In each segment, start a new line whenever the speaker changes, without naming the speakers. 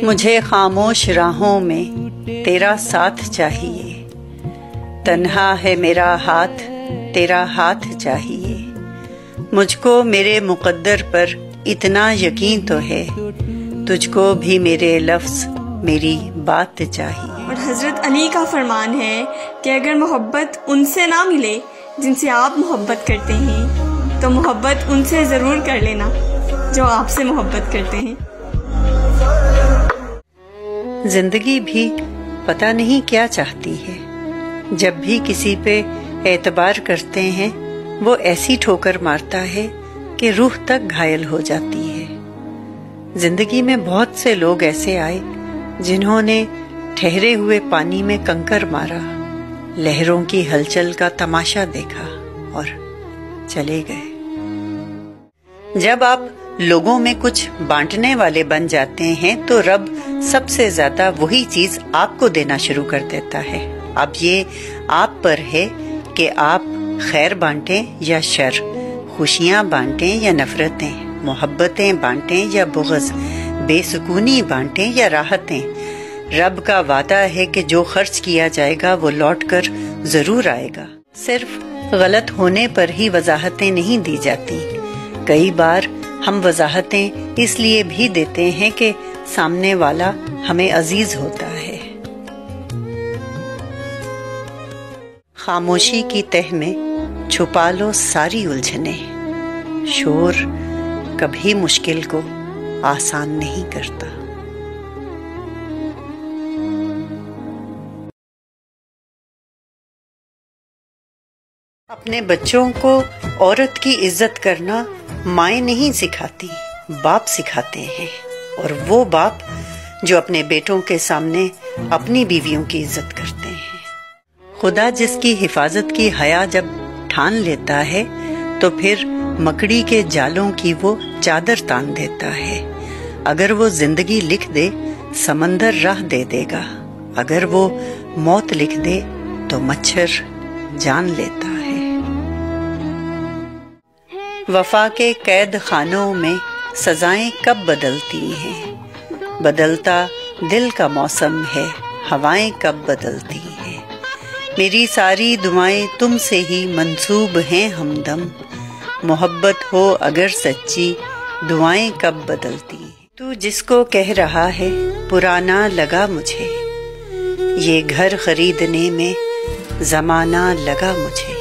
مجھے خاموش راہوں میں تیرا ساتھ چاہیے، تنہا ہے میرا ہاتھ تیرا ہاتھ چاہیے، مجھ کو میرے مقدر پر اتنا یقین تو ہے، تجھ کو بھی میرے لفظ میری بات چاہیے۔
اور حضرت علی کا فرمان ہے کہ اگر محبت ان سے نہ ملے جن سے آپ محبت کرتے ہیں تو محبت ان سے ضرور کر لینا جو آپ سے محبت کرتے ہیں۔
زندگی بھی پتہ نہیں کیا چاہتی ہے، جب بھی کسی پہ اعتبار کرتے ہیں وہ ایسی ٹھوکر مارتا ہے کہ روح تک گھائل ہو جاتی ہے۔ زندگی میں بہت سے لوگ ایسے آئے جنہوں نے ٹھہرے ہوئے پانی میں کنکر مارا، لہروں کی ہلچل کا تماشا دیکھا اور چلے گئے۔ جب آپ لوگوں میں کچھ بانٹنے والے بن جاتے ہیں تو رب سب سے زیادہ وہی چیز آپ کو دینا شروع کر دیتا ہے۔ اب یہ آپ پر ہے کہ آپ خیر بانٹیں یا شر، خوشیاں بانٹیں یا نفرتیں، محبتیں بانٹیں یا بغض، بے سکونی بانٹیں یا راحتیں۔ رب کا وعدہ ہے کہ جو خرچ کیا جائے گا وہ لوٹ کر ضرور آئے گا۔ صرف غلط ہونے پر ہی وضاحتیں نہیں دی جاتی، کئی بار ہم وضاحتیں اس لیے بھی دیتے ہیں کہ سامنے والا ہمیں عزیز ہوتا ہے۔ خاموشی کی تہ میں چھپا لو ساری الجھنیں، شور کبھی مشکل کو آسان نہیں کرتا۔ اپنے بچوں کو عورت کی عزت کرنا مائیں نہیں سکھاتی، باپ سکھاتے ہیں، اور وہ باپ جو اپنے بیٹوں کے سامنے اپنی بیویوں کی عزت کرتے ہیں۔ خدا جس کی حفاظت کی حیا جب ٹھان لیتا ہے تو پھر مکڑی کے جالوں کی وہ چادر تان دیتا ہے۔ اگر وہ زندگی لکھ دے سمندر راہ دے دے گا، اگر وہ موت لکھ دے تو مچھر جان لیتا ہے۔ وفا کے قید خانوں میں سزائیں کب بدلتی ہیں، بدلتا دل کا موسم ہے، ہوائیں کب بدلتی ہیں۔ میری ساری دعائیں تم سے ہی منسوب ہیں ہمدم، محبت ہو اگر سچی دعائیں کب بدلتی ہیں۔ تو جس کو کہہ رہا ہے پرانا لگا مجھے، یہ گھر خریدنے میں زمانہ لگا مجھے۔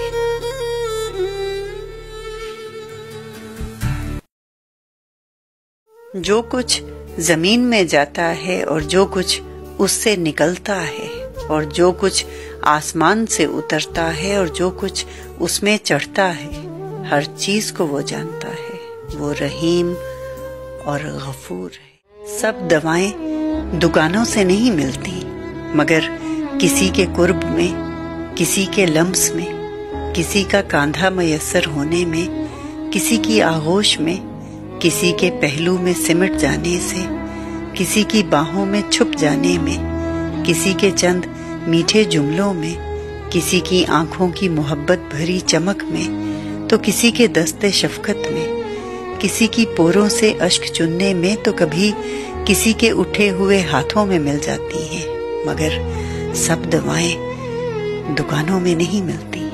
جو کچھ زمین میں جاتا ہے اور جو کچھ اس سے نکلتا ہے، اور جو کچھ آسمان سے اترتا ہے اور جو کچھ اس میں چڑھتا ہے، ہر چیز کو وہ جانتا ہے، وہ رحیم اور غفور ہے۔ سب دوائیں دکانوں سے نہیں ملتی، مگر کسی کے قرب میں، کسی کے لمس میں، کسی کا کاندھا میسر ہونے میں، کسی کی آغوش میں، کسی کے پہلو میں سمٹ جانے سے، کسی کی باہوں میں چھپ جانے میں، کسی کے چند میٹھے جملوں میں، کسی کی آنکھوں کی محبت بھری چمک میں، تو کسی کے دست شفقت میں، کسی کی پوروں سے اشک چننے میں، تو کبھی کسی کے اٹھے ہوئے ہاتھوں میں مل جاتی ہیں، مگر سب دوائیں دکانوں میں نہیں ملتی۔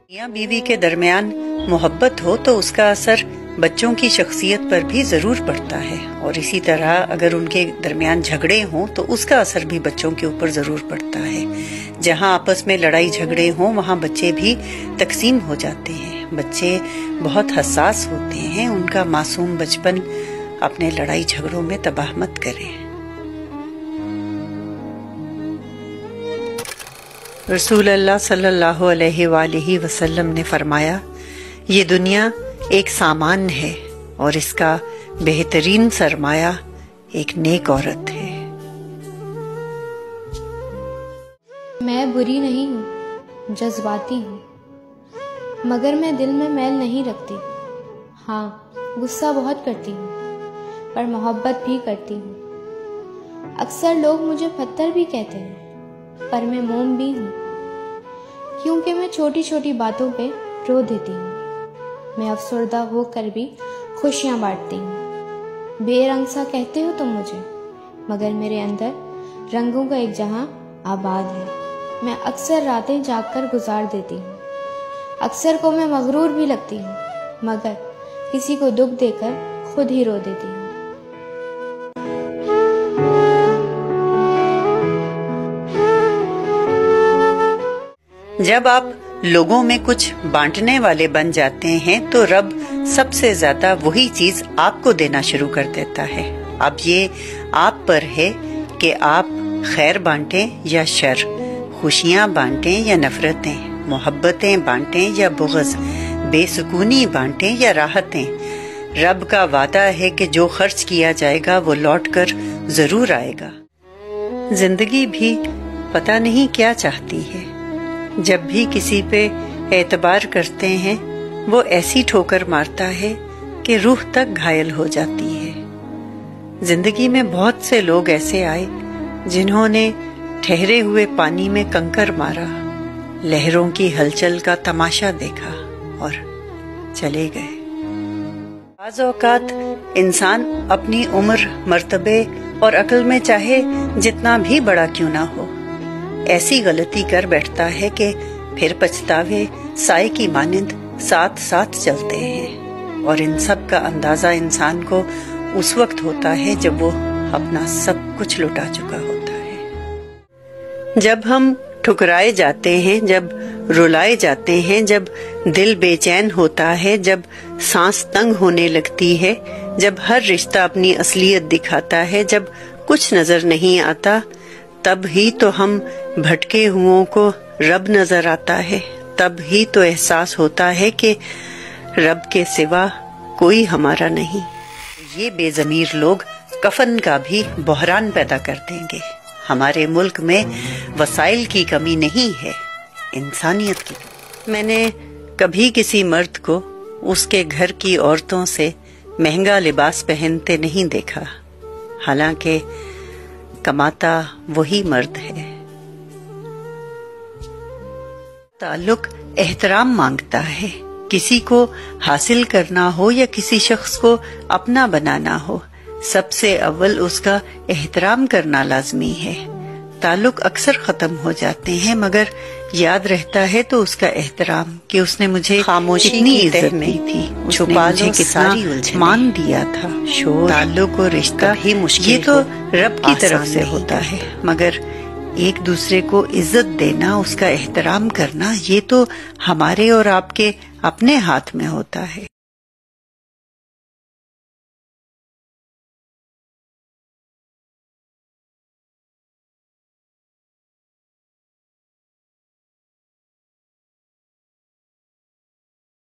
میاں بیوی کے درمیان محبت ہو تو اس کا اثر بچوں کی شخصیت پر بھی ضرور پڑتا ہے، اور اسی طرح اگر ان کے درمیان جھگڑے ہوں تو اس کا اثر بھی بچوں کے اوپر ضرور پڑتا ہے۔ جہاں آپس میں لڑائی جھگڑے ہوں وہاں بچے بھی تقسیم ہو جاتے ہیں۔ بچے بہت حساس ہوتے ہیں، ان کا معصوم بچپن اپنے لڑائی جھگڑوں میں تباہ مت کریں۔ رسول اللہ صلی اللہ علیہ وآلہ وسلم نے فرمایا، یہ دنیا ایک سامان ہے اور اس کا بہترین سرمایہ ایک نیک عورت ہے۔
میں بری نہیں ہوں، جذباتی ہوں، مگر میں دل میں میل نہیں رکھتی۔ ہاں، غصہ بہت کرتی ہوں، پر محبت بھی کرتی ہوں۔ اکثر لوگ مجھے پتھر بھی کہتے ہیں، پر میں موم بھی ہوں، کیونکہ میں چھوٹی چھوٹی باتوں پہ رو دیتی ہوں۔ میں افسردہ ہو کر بھی خوشیاں بانٹتی ہوں۔ بے رنگ سا کہتے ہو تم مجھے، مگر میرے اندر رنگوں کا ایک جہاں آباد ہے۔ میں اکثر راتیں جاگ کر گزار دیتی ہوں، اکثر کو میں مغرور بھی لگتی ہوں، مگر کسی کو دکھ دے کر خود ہی رو دیتی ہوں۔
جب آپ لوگوں میں کچھ بانٹنے والے بن جاتے ہیں تو رب سب سے زیادہ وہی چیز آپ کو دینا شروع کر دیتا ہے۔ اب یہ آپ پر ہے کہ آپ خیر بانٹیں یا شر، خوشیاں بانٹیں یا نفرتیں، محبتیں بانٹیں یا بغض، بے سکونی بانٹیں یا راحتیں۔ رب کا وعدہ ہے کہ جو خرچ کیا جائے گا وہ لوٹ کر ضرور آئے گا۔ زندگی بھی پتہ نہیں کیا چاہتی ہے، جب بھی کسی پہ اعتبار کرتے ہیں وہ ایسی ٹھوکر مارتا ہے کہ روح تک گھائل ہو جاتی ہے۔ زندگی میں بہت سے لوگ ایسے آئے جنہوں نے ٹھہرے ہوئے پانی میں کنکر مارا، لہروں کی ہلچل کا تماشا دیکھا اور چلے گئے۔ بعض اوقات انسان اپنی عمر، مرتبے اور عقل میں چاہے جتنا بھی بڑا کیوں نہ ہو، ایسی غلطی کر بیٹھتا ہے کہ پھر پچھتاوے سائے کی مانند ساتھ ساتھ چلتے ہیں، اور ان سب کا اندازہ انسان کو اس وقت ہوتا ہے جب وہ اپنا سب کچھ لٹا چکا ہوتا ہے۔ جب ہم ٹھکرائے جاتے ہیں، جب رلائے جاتے ہیں، جب دل بے چین ہوتا ہے، جب سانس تنگ ہونے لگتی ہے، جب ہر رشتہ اپنی اصلیت دکھاتا ہے، جب کچھ نظر نہیں آتا، تب ہی تو ہم بھٹکے ہوں کو رب نظر آتا ہے، تب ہی تو احساس ہوتا ہے کہ رب کے سوا کوئی ہمارا نہیں۔ یہ بے ضمیر لوگ کفن کا بھی بحران پیدا کر دیں گے۔ ہمارے ملک میں وسائل کی کمی نہیں ہے، انسانیت کی۔ میں نے کبھی کسی مرد کو اس کے گھر کی عورتوں سے مہنگا لباس پہنتے نہیں دیکھا، حالانکہ کماتا وہی مرد ہے۔ تعلق احترام مانگتا ہے، کسی کو حاصل کرنا ہو یا کسی شخص کو اپنا بنانا ہو، سب سے اول اس کا احترام کرنا لازمی ہے۔ تعلق اکثر ختم ہو جاتے ہیں مگر یاد رہتا ہے تو اس کا احترام، کہ اس نے مجھے خاموشی اتنی عزت دی تھی، چھپا لو کتنا مان دیا تھا۔ تعلق اور رشتہ یہ تو رب کی طرف سے ہوتا ہے، مگر ایک دوسرے کو عزت دینا، اس کا احترام کرنا، یہ تو ہمارے اور آپ کے اپنے ہاتھ میں ہوتا ہے۔